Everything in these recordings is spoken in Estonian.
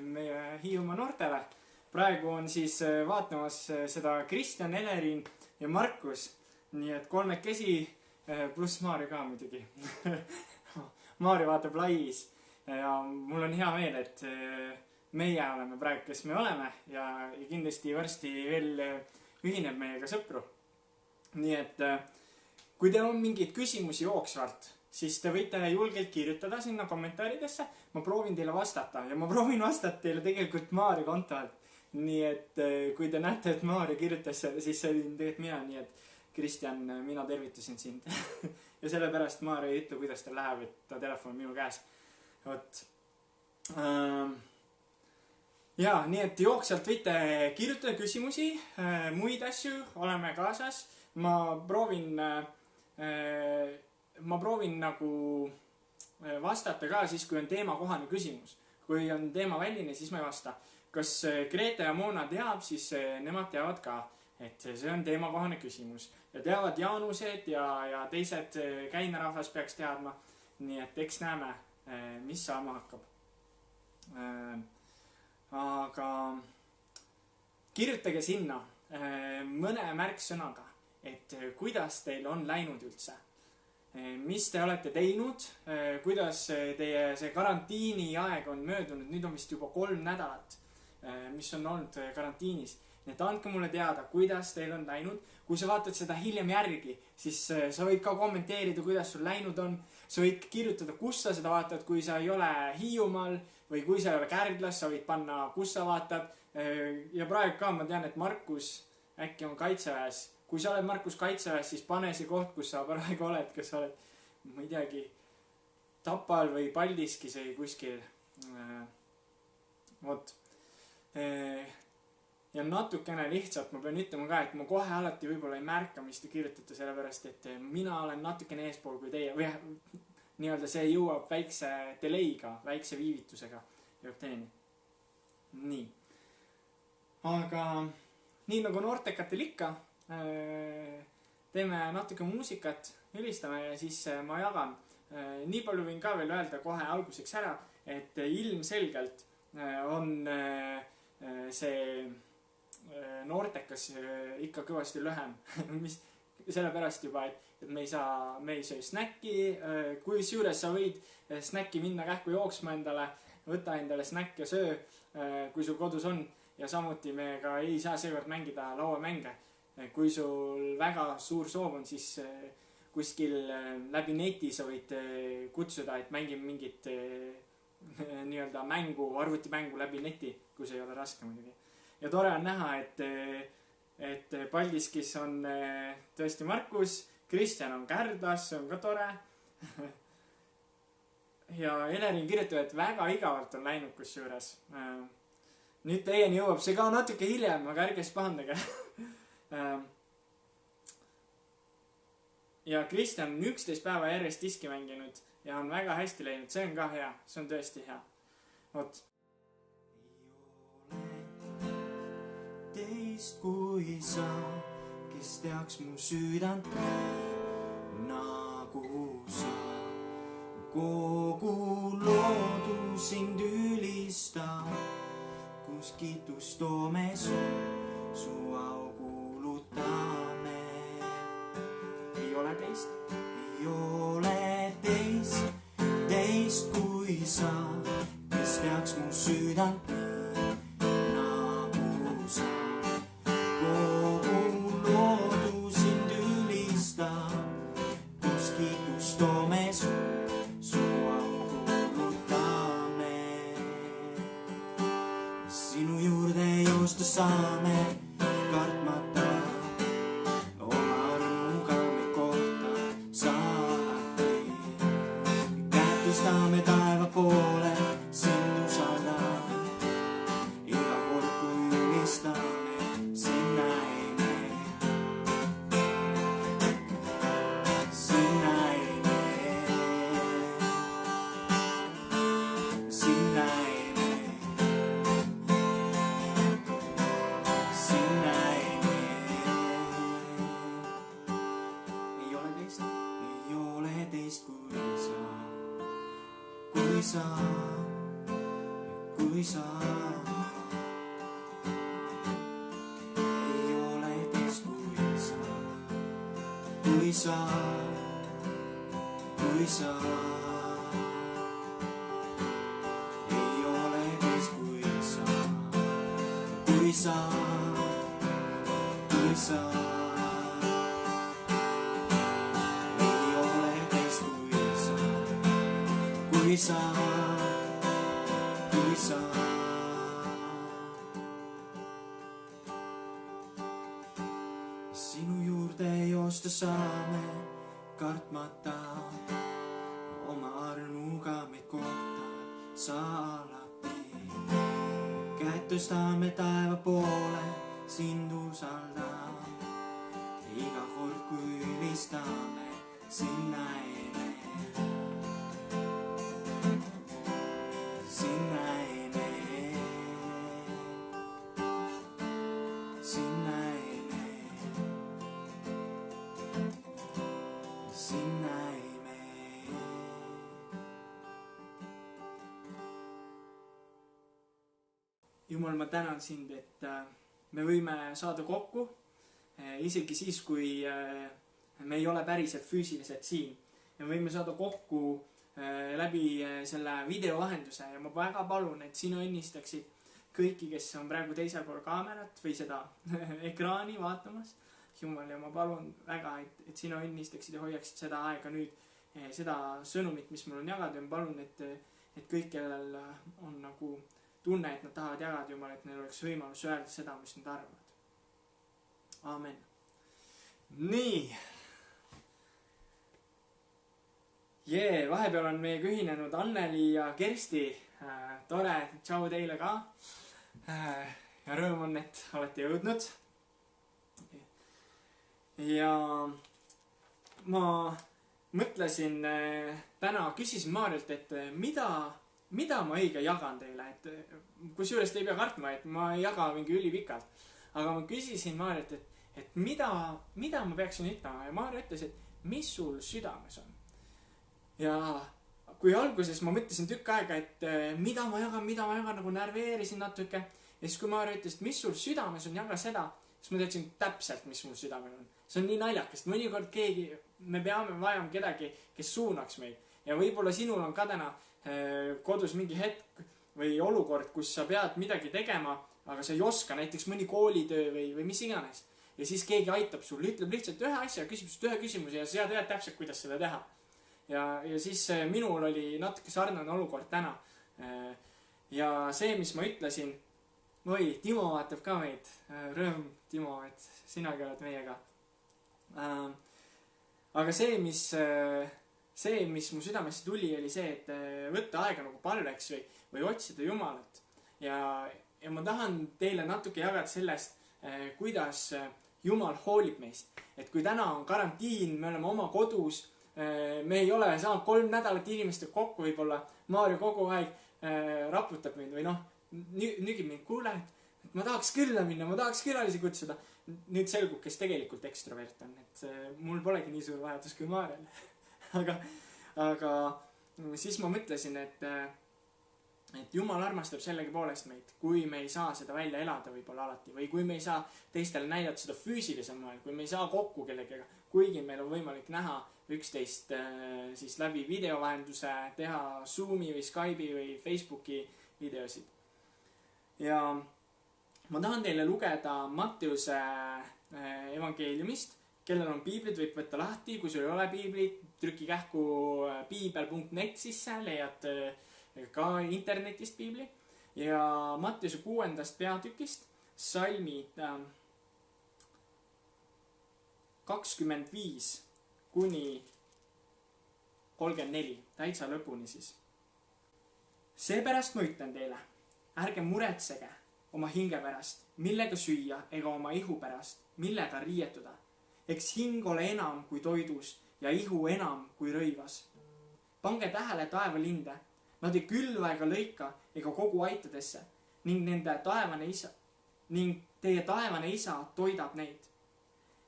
meie Hiiumaa noortele. Praegu on siis vaatamas seda Kristjan, Elerin ja Markus. Nii et kolmekesi pluss Maarja ka muidugi. Maarja vaatab laivis ja mul on hea meel, et meie oleme praegu, kes me oleme ja kindlasti varsti veel ühineb meiega sõpru. Nii et kui teil on mingeid küsimusi jooksvalt, siis te võite julgelt kirjutada sinna kommentaaridesse. Ma proovin teile vastata ja ma proovin vastata teile tegelikult Maarja konto alt. Nii et kui te näete, et Maarja kirjutas, siis see olin tegelikult mina, nii et Kristjan, mina tervitasin sind. Ja sellepärast Maarja ei ütle, kuidas ta läheb, et ta telefon on minu käes. Võt. Ja, nii et jooksvalt võite kirjutada küsimusi, muid asju, oleme kaasas. Ma proovin nagu vastata ka siis, kui on teemakohane küsimus. Kui on teemaväline, siis ma ei vasta. Kas Grete ja Moona teab, siis nemad teavad ka, et see on teemakohane küsimus. Ja teavad Jaanused ja teised käimerahvas peaks teadma. Nii et eks näeme, mis saama hakkab. Aga kirjutage sinna mõne märksõnaga, et kuidas teil on läinud üldse. Mis te olete teinud, kuidas teie see karantiini aeg on möödunud, nüüd on vist juba 3 nädalat, mis on olnud karantiinis. Nii et andke mulle teada, kuidas teil on läinud. Kui sa vaatad seda hiljem järgi, siis sa võid ka kommenteerida, kuidas sul läinud on. Sa võid kirjutada, kus sa seda vaatad, kui sa ei ole Hiiumaal või kui sa ei ole Kärdlas, sa võid panna, kus sa vaatad. Ja praegu ka ma tean, et Markus äkki on kaitseväes. Kui sa oled Markus kaitseväes, siis pane see koht, kus sa praegu oled, kas sa oled, ma ei teagi, Tapal või Paldiskis või kuskil. Vot. Ja natukene lihtsalt ma pean ütlema ka, et ma kohe alati võib-olla ei märka, mis te kirjutate, sellepärast, et mina olen natukene eespool kui teie. Või nii-öelda see jõuab väikse delay'ga, väikse viivitusega jõuab teeni. Nii. Aga nii nagu noortekatel ikka, teeme natuke muusikat, helistame ja siis ma jagan. Nii palju võin ka veel öelda kohe alguseks ära, et ilmselgelt on see noortekas ikka kõvasti lühem. Sellepärast juba, et me ei söö snäkki. Kui juures sa võid snäkki minna kähku jooksma endale, võta endale snäkk ja söö, kui sul kodus on. Ja samuti me ka ei saa seekord mängida lauamänge. Kui sul väga suur soov on, siis kuskil läbi neti sa võid kutsuda, et mängime mingit nii-öelda mängu, arvutimängu läbi neti, kui see ei ole raske muidugi. Ja tore on näha, et Paldiskis on tõesti Markus, Kristjan on Kärdlas, see on ka tore. Ja Elerin kirjutab, et väga igavalt on läinud kus juures. Nüüd teieni jõuab see ka natuke hiljem, aga ärge siis pahandage. Ja Kristjan on 11 päeva järjest diski mänginud ja on väga hästi läinud, see on ka hea, see on tõesti hea. Vot. Teist kui sa, kes teaks mu südant nagu sa. Kogu loodu sind ülistab, kus kiitust toome su au kuulutame. Ei ole teist kui sa, kes teaks mu südant nagu sa. Kogu loodu sind ülistab, kus kiitust toome su au kuulutame. Sinu juurde joosta saame, kartmata oma rõõmuga me kohta saati. Kätustame taeva poole, sind usaldame. Iga kord kui ülistame, sind näeme. Sind näeme. Sind näeme. Sind näeme. Ei ole teist kui sa. kui sa ei ole teist kui sa ei ole teist kui sa ei ole teist kui sa sinu juurde joosta saame kartmata oma armuga meid kohtab sa alati. Käed tõstame taeva poole, sind usaldame. Iga kord kui ülistame, sind näeme. Sind näeme. Sind näeme. Sind näeme. Jumal, ma tänan sind, et me võime saada kokku, isegi siis, kui me ei ole päriselt füüsiliselt siin. Me võime saada kokku läbi selle videovahenduse ja ma väga palun, et sina õnnistaksid kõiki, kes on praegu teisel pool kaamerat või seda ekraani vaatamas. Jumal, ja ma palun väga, et sina õnnistaksid ja hoiaksid seda aega nüüd, seda sõnumit, mis mul on jagada. Ja ma palun, et kõik, kellel on nagu tunne, et nad tahavad jagada, Jumal, et neil oleks võimalus öelda seda, mis nad arvavad. Aamen. Nii. Vahepeal on meiega ühinenud Anneli ja Kersti. Tore, tšau teile ka. Ja rõõm on, et olete jõudnud. Ja ma mõtlesin täna, küsisin Maarjalt, et mida ma õige jagan teile, kusjuures te ei pea kartma, et ma ei jaga mingi ülipikalt, aga ma küsisin Maarjalt, et mida ma peaksin ütlema ja Maarja ütles, et mis sul südames on. Ja kui alguses ma mõtlesin tükk aega, et mida ma jagan, nagu närveerisin natuke ja siis kui Maarja ütles, et mis sul südames on, jaga seda, siis ma teadsin täpselt, mis mul südames on. See on nii naljakas, mõnikord me peame vajama kedagi, kes suunaks meid ja võib-olla sinul on ka täna kodus mingi hetk või olukord, kus sa pead midagi tegema, aga sa ei oska, näiteks mõni koolitöö või mis iganes. Ja siis keegi aitab sul, ütleb lihtsalt ühe asja, küsib sust ühe küsimuse ja sa tead täpselt, kuidas seda teha. Ja siis minul oli natuke sarnane olukord täna. Ja see, mis ma ütlesin, Timo vaatab ka meid, rõõm Timo, et sinagi oled meiega. Aga see, mis mu südamesse tuli, oli see, et võtta aega nagu palveks või otsida Jumalat. Ja ma tahan teile natuke jagada sellest, kuidas Jumal hoolib meist. Et kui täna on karantiin, me oleme oma kodus, me ei ole saanud 3 nädalat inimestega kokku, võib-olla Maarja kogu aeg raputab mind või nügib mind, kuule, et ma tahaks külla minna, ma tahaks külalisi kutsuda. Nüüd selgub, kes tegelikult ekstrovert on, et mul polegi nii suur vajadus kui Maarjal. Aga siis ma mõtlesin, et Jumal armastab sellegi poolest meid, kui me ei saa seda välja elada võib-olla alati või kui me ei saa teistele näidata seda füüsilisel moel, kui me ei saa kokku kellegagi, kuigi meil on võimalik näha üksteist siis läbi videovahenduse, teha Zoomi või Skype'i või Facebooki videosid. Ja ma tahan teile lugeda Matteuse evangeeliumist. Kellel on piiblid, võib võtta lahti, kui sul ei ole piiblit, trüki kähku piibel.net sisse, leiad ka internetist piibli. Ja Matteuse 6. peatükist salmid 25 kuni 34, täitsa lõpuni siis. Seepärast ma ütlen teile, ärge muretsege oma hinge pärast, millega süüa ega oma ihu pärast, millega riietuda. Eks hing ole enam kui toidus ja ihu enam kui rõivas. Pange tähele taevalinde, nad ei külva ega lõika ega kogu aitadesse ning teie taevane isa toidab neid.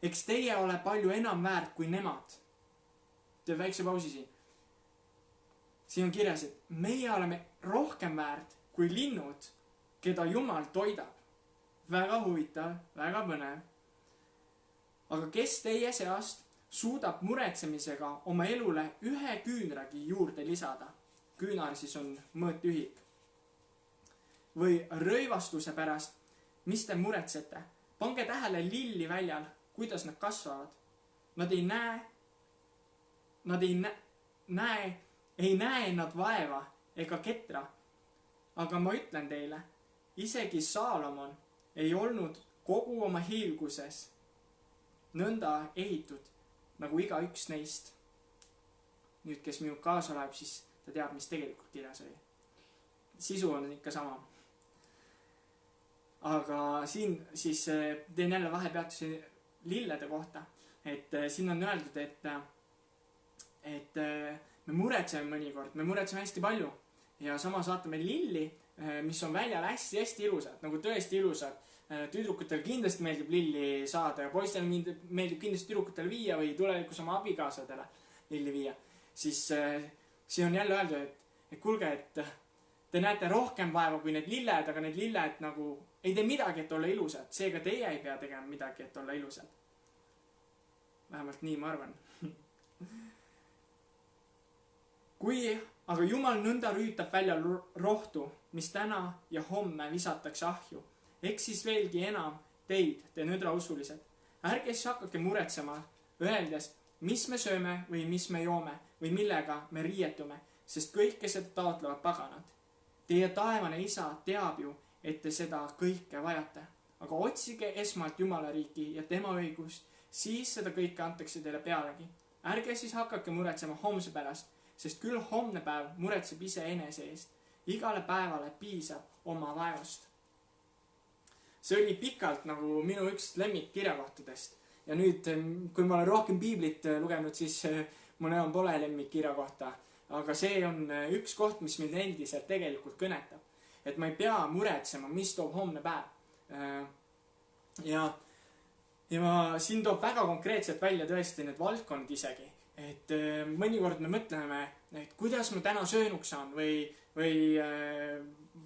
Eks teie ole palju enam väärt kui nemad. Teeb väikse pausi siin. Siin on kirjas, et meie oleme rohkem väärt kui linnud, keda Jumal toidab. Väga huvitav, väga põnev. Aga kes teie seast suudab muretsemisega oma elule ühe küünragi juurde lisada? Küünar siis on mõõtühik. Või rõivastuse pärast, mis te muretsete? Pange tähele lilli väljal, kuidas nad kasvavad. Nad ei näe nad vaeva ega ketra. Aga ma ütlen teile, isegi Saalomon ei olnud kogu oma hiilguses nõnda ehitud, nagu igaüks neist. Nüüd, kes minu kaasa loeb, siis ta teab, mis tegelikult kirjas oli. Sisu on ikka sama. Aga siin siis teen jälle vahepeatuse lillede kohta. Et siin on öeldud, et me muretseme mõnikord, me muretseme hästi palju. Ja samas vaatame lilli, mis on väljal hästi ilusad, nagu tõesti ilusad. Tüdrukutel kindlasti meeldib lilli saada ja poistel meeldib kindlasti tüdrukutel viia või tulevikus oma abikaasadele lilli viia. Siis siin on jälle öeldud, et kuulge, et te näete rohkem vaeva kui need lilled, aga need lilled nagu ei tee midagi, et olla ilusad. Seega teie ei pea tegema midagi, et olla ilusad. Vähemalt nii ma arvan. Kui aga Jumal nõnda rüütab välja rohtu, mis täna ja homme visatakse ahju, eks siis veelgi enam teid, te nõdrausulised. Ärge siis hakake muretsema, öeldes, mis me sööme või mis me joome või millega me riietume, sest kõike seda taotlevad paganad. Teie taevane isa teab ju, et te seda kõike vajate. Aga otsige esmalt Jumala riiki ja tema õigust, siis seda kõike antakse teile pealegi. Ärge siis hakake muretsema homse pärast, sest küll homne päev muretseb ise enese eest. Igale päevale piisab oma vaevast. See oli pikalt nagu minu üks lemmikkirjakohtadest. Ja nüüd, kui ma olen rohkem piiblit lugenud, siis mul enam pole lemmikkirjakohta. Aga see on üks koht, mis mind endiselt tegelikult kõnetab. Et ma ei pea muretsema, mis toob homne päev. Ja siin toob väga konkreetselt välja tõesti need valdkond isegi. Et mõnikord me mõtleme, et kuidas ma täna söönuks saan või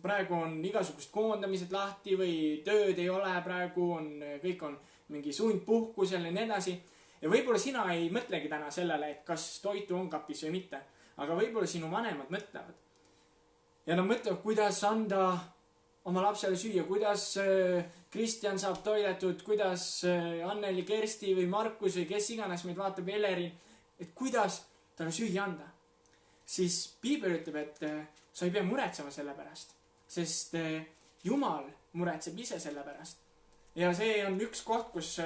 praegu on igasugust koondamised lahti või tööd ei ole praegu, kõik on mingi sundpuhkusel ja nii edasi. Ja võib-olla sina ei mõtlegi täna sellele, et kas toitu on kapis või mitte. Aga võib-olla sinu vanemad mõtlevad. Ja nad mõtlevad, kuidas anda oma lapsele süüa, kuidas Kristjan saab toidetud, kuidas Anneli, Kersti või Markus või kes iganes meid vaatab, Elerin, et kuidas talle süüa anda. Siis Piibel ütleb, et sa ei pea muretsema selle pärast, sest Jumal muretseb ise selle pärast. Ja see on üks koht, kus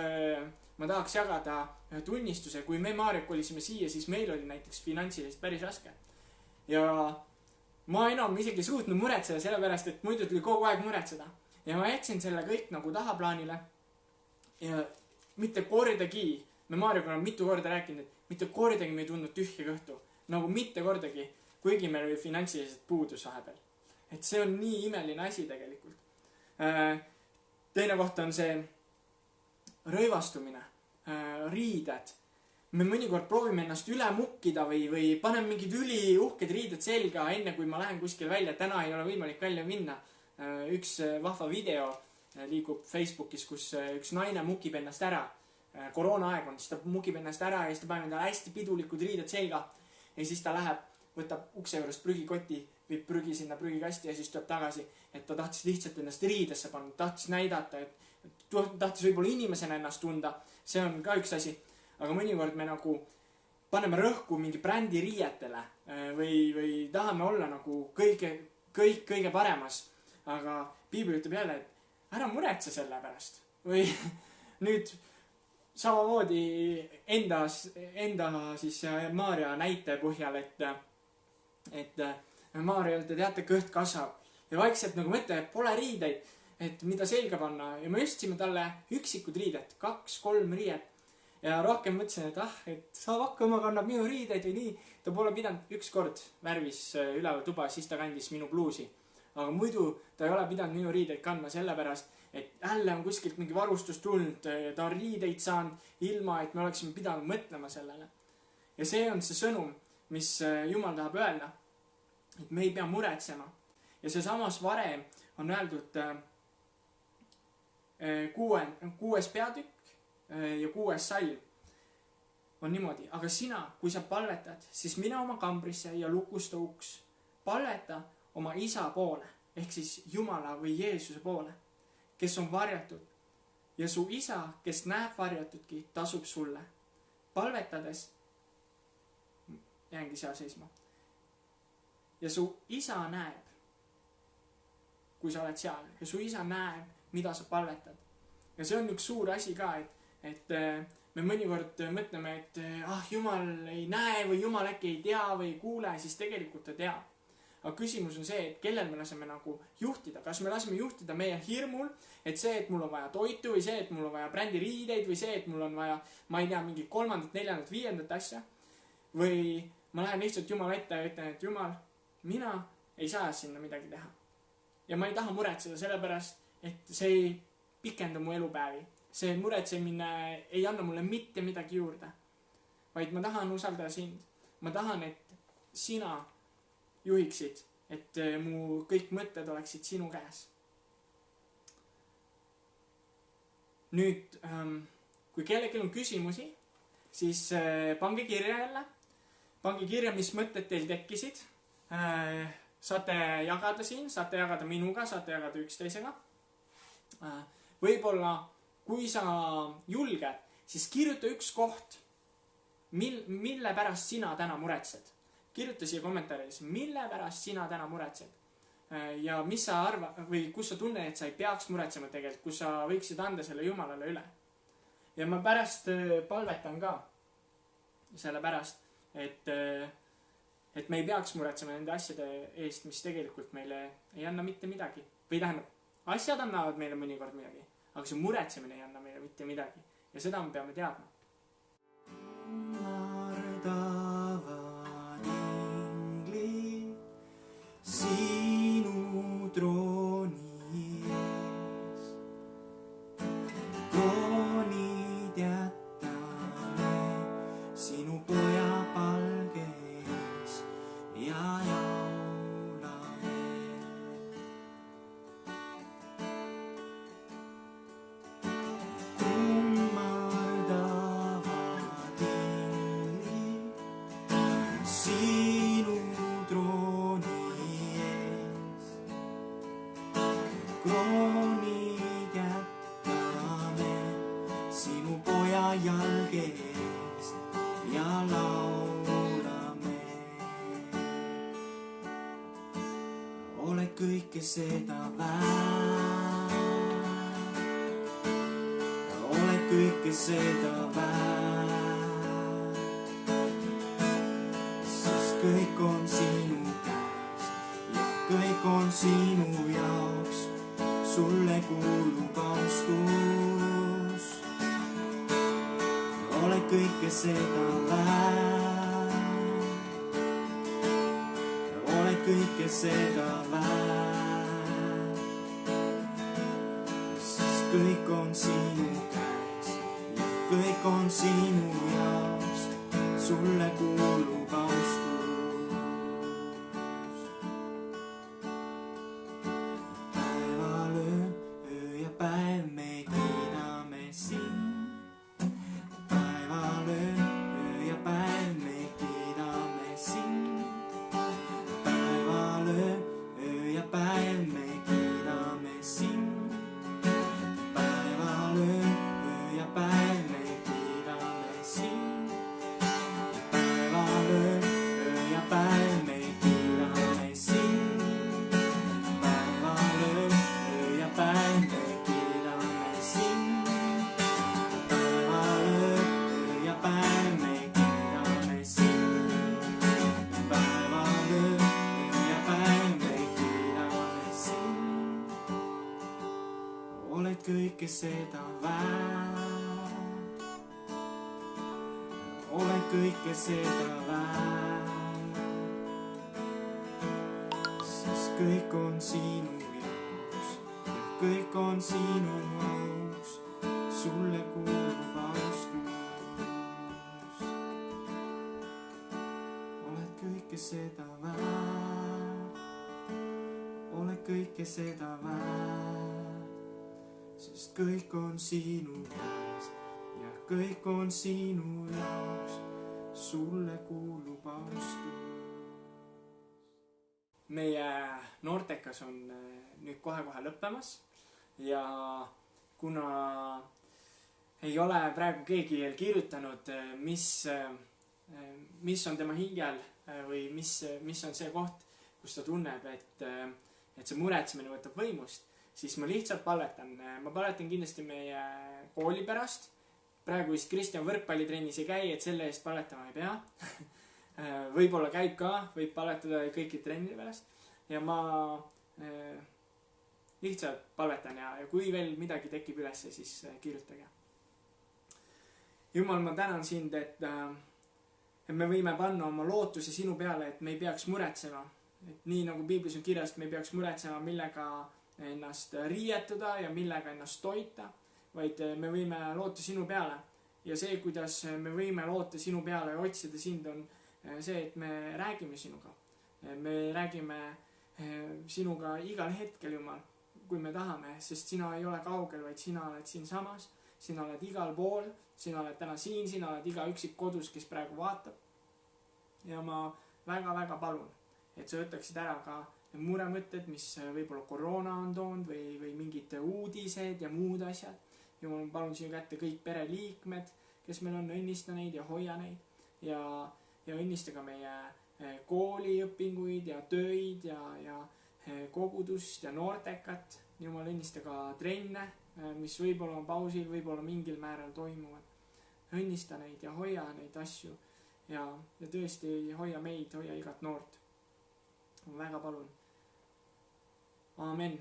ma tahaks jagada tunnistuse. Kui me Maarjaga olisime siia, siis meil oli näiteks finantsiliselt päris raske. Ja ma enam isegi suutnud muretseda selle pärast, et muidu tuli kogu aeg muretseda. Ja ma jätsin selle kõik nagu tahaplaanile. Ja mitte kordagi, me Maarjaga oleme mitu korda rääkinud, et mitte kordagi me ei tundnud tühja kõhtu. Nagu mitte kordagi, kuigi meil oli finantsiliselt puudus vahepeal. Et see on nii imeline asi tegelikult. Teine koht on see rõivastumine, riided. Me mõnikord proovime ennast üle mukkida või paneme mingid üli uhked riided selga enne, kui ma lähen kuskil välja. Täna ei ole võimalik välja minna. Üks vahva video liigub Facebookis, kus üks naine mukib ennast ära. Koroona aeg on, siis ta mukib ennast ära ja siis ta paneb endale hästi pidulikud riided selga. Ja siis ta läheb, võtab ukse juurest prügikoti, viib prügi sinna prügikasti ja siis tuleb tagasi. Et ta tahtis lihtsalt ennast riidesse panna, tahtis näidata, et tahtis võib-olla inimesena ennast tunda. See on ka üks asi. Aga mõnikord me nagu paneme rõhku mingi brändi riietele või tahame olla nagu kõige paremas. Aga Piibel ütleb jälle, et ära muretse selle pärast. Või nüüd samamoodi enda siis Maarja näite põhjal, et Maarjal te teate, kõht kasvab. Ja vaikselt nagu mõtle, et pole riideid, et mida selga panna. Ja me üstsime talle üksikud riided, 2-3 riiet. Ja rohkem mõtlesin, et saab hakkama, kannab minu riideid või nii. Ta pole pidanud üks kord värvis üleval tuba, siis ta kandis minu bluusi. Aga muidu ta ei ole pidanud minu riideid kandma sellepärast, et jälle on kuskilt mingi varustus tulnud, ta on riideid saanud ilma, et me oleksime pidanud mõtlema sellele. Ja see on see sõnum, mis Jumal tahab öelda, et me ei pea muretsema. ja see samas varem on öeldud 6. peatükk ja 6. salm on niimoodi. Aga sina, kui sa palvetad, siis mine oma kambrisse ja lukusta uks. Palveta oma isa poole, ehk siis Jumala või Jeesuse poole, kes on varjatud. Ja su isa, kes näeb varjatudki, tasub sulle. Palvetades, jäängi seal seisma. Ja su isa näeb, kui sa oled seal, ja su isa näeb, mida sa palvetad. Ja see on üks suur asi ka, et me mõnikord mõtleme, et Jumal ei näe või Jumal äkki ei tea või ei kuule, siis tegelikult ta teab. Aga küsimus on see, et kellel me laseme nagu juhtida. Kas me laseme juhtida meie hirmul, et see, et mul on vaja toitu või see, et mul on vaja brändiriideid või see, et mul on vaja, ma ei tea, mingi 3., 4., 5. asja. Või ma lähen lihtsalt Jumala ette ja ütlen, et Jumal, mina ei saa sinna midagi teha. Ja ma ei taha muretseda sellepärast, et see ei pikenda mu elupäevi. See muretsemine ei anna mulle mitte midagi juurde. Vaid ma tahan usaldada sind. Ma tahan, et sina juhiksid, et mu kõik mõtted oleksid sinu käes. Nüüd, kui kellelgi on küsimusi, siis pange kirja jälle. Pange kirja, mis mõtted teil tekkisid. Saate jagada siin, saate jagada minuga, saate jagada üksteisega. Võib-olla, kui sa julged, siis kirjuta üks koht, mille pärast sina täna muretsed. Kirjuta siia kommentaarides, mille pärast sina täna muretsed. Ja mis sa arvad, või kus sa tunned, et sa ei peaks muretsema tegelikult, kus sa võiksid anda selle Jumalale üle. Ja ma pärast palvetan ka sellepärast, et me ei peaks muretsema nende asjade eest, mis tegelikult meile ei anna mitte midagi. Või tähendab, asjad annavad meile mõnikord midagi, aga see muretsemine ei anna meile mitte midagi. Ja seda me peame teadma. Sinu trooni ees, kroonid jätame sinu poja palge ees ja jaulame. Kummardavad inglid sinu trooni kroonid jätame sinu poja jalge eest ja laulame. Oled kõike seda väärt, oled kõike seda väärt, sest kõik on sinu käest ja kõik on sinu jaoks. Sulle kuulub austus. Oled kõike seda väärt. Oled kõike seda väärt. Sest kõik on sinu käes ja kõik on sinu jaoks. Sulle kuulub austus. Kõike seda väärt, oled kõike seda väärt, sest kõik on sinu jaoks ja kõik on sinu jaoks, sulle kuulub austus. Oled kõike seda väärt, kõike seda väärt, sest kõik on sinu käest ja kõik on sinu jaoks, sulle kuulub austus. Meie noortekas on nüüd kohe lõppemas ja kuna ei ole praegu keegi veel kirjutanud, mis on tema hingel või mis on see koht, kus ta tunneb, et see muretsemine võtab võimust, siis ma lihtsalt palvetan. Ma palvetan kindlasti meie kooli pärast. Praegu vist Kristjan võrkpallitrennis ei käi, et selle eest palvetama ei pea. Võib-olla käib ka, võib palvetada kõiki trennide pärast. Ja ma lihtsalt palvetan ja kui veel midagi tekib üles, siis kirjutage. Jumal, ma tänan sind, et me võime panna oma lootuse sinu peale, et me ei peaks muretsema. Et nii nagu Piiblis on kirjas, me ei peaks muretsema, millega ennast riietuda ja millega ennast toita, vaid me võime loota sinu peale. Ja see, kuidas me võime loota sinu peale ja otsida sind, on see, et me räägime sinuga. Me räägime sinuga igal hetkel, Jumal, kui me tahame, sest sina ei ole kaugel, vaid sina oled siin samas. Sina oled igal pool, sina oled täna siin, sina oled iga üksik kodus, kes praegu vaatab. Ja ma väga palun, et sa võtaksid ära ka muremõtted, mis võib-olla koroona on toonud või mingid uudised ja muud asjad. Jumal, ma palun sinu kätte kõik pereliikmed, kes meil on, õnnista neid ja hoia neid ja õnnista ka meie kooliõpinguid ja töid ja kogudust ja noortekat. Jumal, õnnista ka trenne, mis võib-olla on pausil, võib-olla mingil määral toimuvad. Õnnista neid ja hoia neid asju ja tõesti hoia meid, hoia igat noort. Ma väga palun. Aamen.